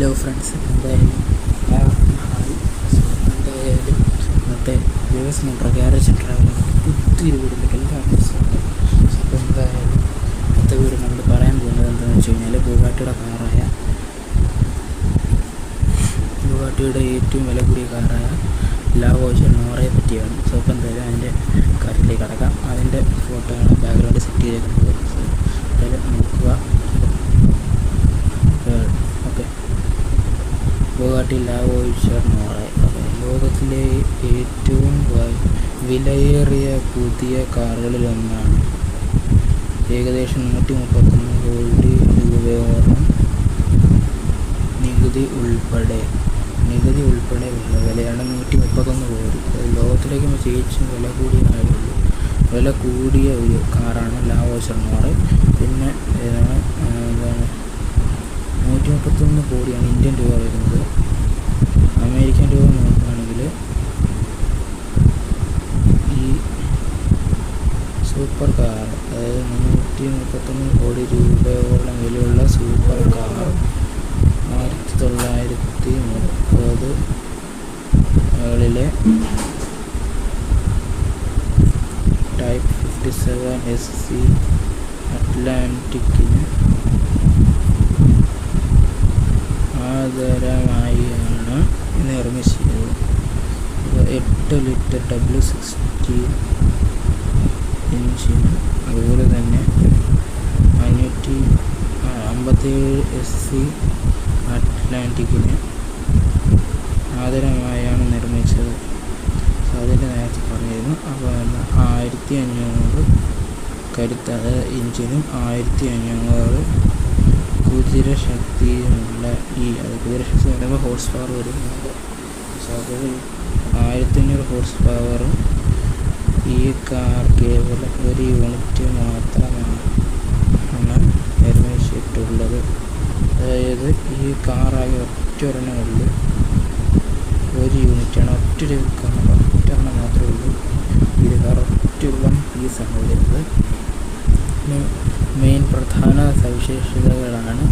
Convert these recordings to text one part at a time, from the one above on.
Hello friends, എന്തായാലും ഇന്നത്തെ ദിവസം നമ്മുടെ ഗ്യാരേജ് ട്രാവലിംഗ് പുതിയൊരു വീടിൻ്റെ എല്ലാവർക്കും സ്വാഗതം. അപ്പോൾ എന്തായാലും ഇന്നത്തെ വീട് നമ്മൾ പറയാൻ പോകുന്നത് എന്താണെന്ന് വെച്ച് കഴിഞ്ഞാൽ ബുഗാട്ടിയുടെ ഏറ്റവും വില കൂടിയ കാറായ ലാവോസ് നോറയെ പറ്റിയാണ്. സോ അപ്പോൾ എന്തായാലും അതിൻ്റെ കാര്യത്തിലേക്ക് കടക്കാം. അതിൻ്റെ ഫോട്ടോയാണ് ബാക്ക്ഗ്രൗണ്ട് സെറ്റ് ചെയ്തിട്ടുള്ളത്. സോ എന്തായാലും നോക്കുക. ഓക്കെ, ബുഗാട്ടി ലാവോസ് നോറ ലോകത്തിലെ ഏറ്റവും വിലയേറിയ പുതിയ കാറുകളിലൊന്നാണ്. ഏകദേശം 131 കോടി രൂപയോളം നികുതി ഉൾപ്പെടെ ഉള്ള വിലയാണ് 131 കോടി. ലോകത്തിലേക്ക് തികച്ചും വില കൂടിയ ഒരു കാറാണ് ലാവോസ് നോറ. പിന്നെ എന്താണ് 131 കോടിയാണ് ഇന്ത്യൻ രൂപ വരുന്നത്. അമേരിക്കൻ രൂപ നോക്കുകയാണെങ്കിൽ ഈ സൂപ്പർ കാർ, അതായത് 131 കോടി രൂപയോളം വിലയുള്ള സൂപ്പർ കാർ 1930-കളിലെ ടൈപ്പ് 57 SC അറ്റ്ലാന്റിക്കിന് ആധാരമായാണ് നിർമ്മിച്ചത്. 8 ലിറ്റർ W16 എഞ്ചിനും അതുപോലെ തന്നെ 557 SC അറ്റ്ലാന്റിക്കിന് ആധാരമായാണ് നിർമ്മിച്ചത്. അതിൻ്റെ നേരത്തെ പറഞ്ഞിരുന്നു. അപ്പോൾ 1500 കരുത്ത്, അതായത് എഞ്ചിനും 1500 കുതിരശക്തിയുമുള്ള കുതിരശക്തി പറയുമ്പോൾ ഹോഴ്സ് പവർ വരുന്നുണ്ട്. സോ അത് 1500 ഹോഴ്സ് പവറും ഈ കാർ കേവലം ഒരു യൂണിറ്റ് മാത്രമാണ് നിർമ്മിച്ചിട്ടുള്ളത്. അതായത് ഈ കാറാകെ ഒറ്റൊരെണ്ണം ഉള്ളൂ, ഒരു യൂണിറ്റാണ്, ഒറ്റൊരെണ്ണം മാത്രമേ ഉള്ളൂ. ഇത് കാർ ഒറ്റ പീസാണ് വരുന്നത്. മെയിൻ പ്രധാന സവിശേഷതകളാണ്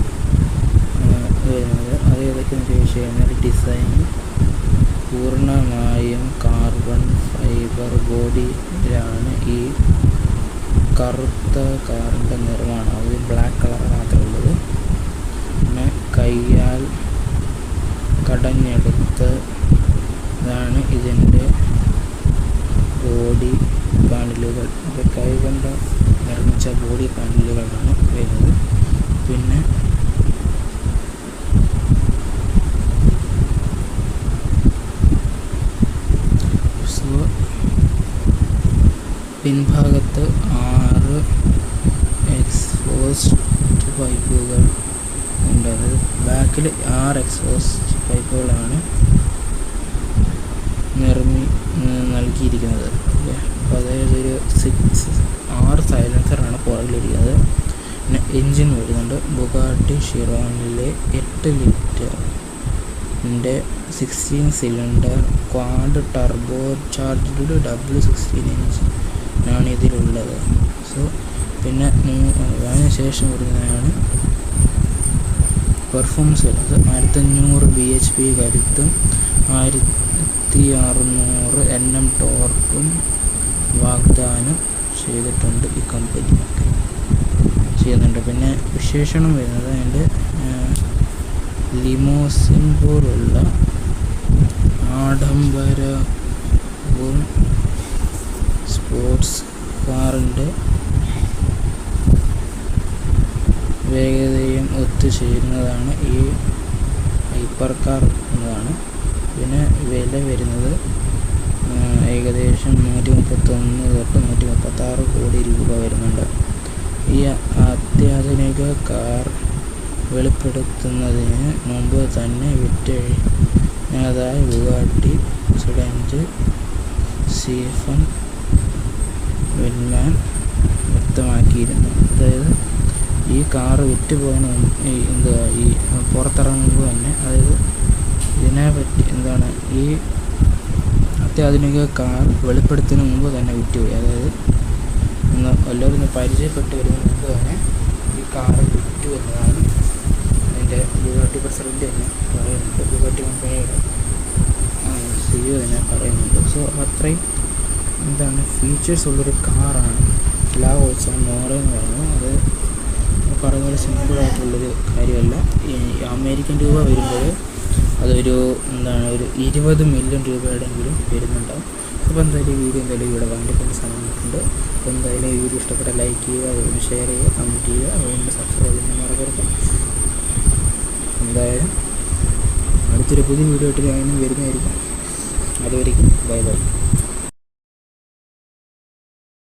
വരുന്നത്. അത് ഏതൊക്കെയെന്ന് ചോദിച്ചു കഴിഞ്ഞാൽ, ഡിസൈൻ പൂർണ്ണമായും കാർബൺ ഫൈബർ ബോഡിയിലാണ്. ഈ കറുത്ത കാറിൻ്റെ നിറമാണ്, അത് ബ്ലാക്ക് കളർ മാത്രമേ ഉള്ളത്. പിന്നെ കൈയാൽ കടഞ്ഞെടുത്തതാണ് ഇതിൻ്റെ ബോഡി പാനലുകൾ. അത് കൈ കൊണ്ട് നിർമ്മിച്ച ബോഡി പാനലുകളാണ് വരുന്നത്. പിന്നെ പിൻഭാഗത്ത് 6 എക്സോസ്റ്റ് പൈപ്പുകൾ ഉണ്ട്. അതായത് ബാക്കിൽ 6 എക്സോസ്റ്റ് പൈപ്പുകളാണ് നൽകിയിരിക്കുന്നത്. അപ്പോൾ അതായത് ഒരു 6 സൈലൻസറാണ് പുറകിലിരിക്കുന്നത്. പിന്നെ എൻജിൻ വരുന്നുണ്ട്. ബുഗാട്ടി ഷിറോണിലെ 8 ലിറ്ററിൻ്റെ 16 cylinder quad turbo charged W16 എഞ്ചിനാണ് ഇതിലുള്ളത്. സോ പിന്നെ അതിനുശേഷം വരുന്നതാണ് പെർഫോമൻസ് വരുന്നത്. 1500 bhp കരുത്തും 1600 Nm ടോർക്കും വാഗ്ദാനം ചെയ്തിട്ടുണ്ട്. ഈ കമ്പനി ചെയ്യുന്നുണ്ട്. പിന്നെ വിശേഷണം വരുന്നത് അതിൻ്റെ ലിമോസിൻ പോലുള്ള ആഡംബരവും സ്പോർട്സ് കാറിൻ്റെ വേഗതയും ഒത്തുചേരുന്നതാണ് ഈ ഹൈപ്പർ കാർ എന്നതാണ്. പിന്നെ വില വരുന്നത് ഏകദേശം 131 തൊട്ട് 136 കോടി രൂപ വരുന്നുണ്ട്. ഈ അത്യാധുനിക കാർ വെളിപ്പെടുത്തുന്നതിന് മുമ്പ് തന്നെ വിറ്റഴിഞ്ഞതായി ബുഗാട്ടി പ്രസിഡന്റ് സ്റ്റീഫൻ വിൽമാൻ വ്യക്തമാക്കിയിരുന്നു. അതായത് ഈ കാറ് വിറ്റുപോകുന്ന ഈ പുറത്തിറങ്ങുമ്പോൾ തന്നെ, അതായത് ഇതിനെപ്പറ്റി ഈ അത്യാധുനിക കാർ വെളിപ്പെടുത്തുന്നതിന് മുമ്പ് തന്നെ വിറ്റുപോയി. അതായത് എല്ലാവരും പരിചയപ്പെട്ട് വരുന്നതിന് മുമ്പ് തന്നെ ഈ കാറ് വിറ്റു എന്നതാണ് അതിൻ്റെ ബുഗാട്ടി പ്രസിഡൻ്റ് തന്നെ പറയുന്നുണ്ട്, ബുഗാട്ടി കമ്പനിയുടെ CEO തന്നെ പറയുന്നുണ്ട്. സോ അത്രയും ഫീച്ചേഴ്സ് ഉള്ളൊരു കാറാണ് ലാ ഓൾസോ നോറ എന്ന് പറയുന്നത്. അത് പറയുന്ന പോലെ സിമ്പിളായിട്ടുള്ളൊരു കാര്യമല്ല. ഈ അമേരിക്കൻ രൂപ വരുമ്പോൾ അതൊരു ഒരു 20 മില്യൺ രൂപയുടെയെങ്കിലും വരുന്നുണ്ടാവും. അപ്പോൾ എന്തായാലും ഈ വീഡിയോ ഇവിടെ വണ്ടിക്കൊണ്ട് സമയമുണ്ട്. അപ്പോൾ എന്തായാലും ഈ വീഡിയോ ഇഷ്ടപ്പെട്ട ലൈക്ക് ചെയ്യുക, ഷെയർ ചെയ്യുക, കമൻറ്റ് ചെയ്യുക, അതുകൊണ്ട് സബ്സ്ക്രൈബ് ചെയ്യാൻ മറക്കരുത്. എന്തായാലും അടുത്തൊരു പുതിയ വീഡിയോ ആയിട്ട് ഞാനും വരുന്നതായിരിക്കും. അതുവരെയും ബൈ ബൈ.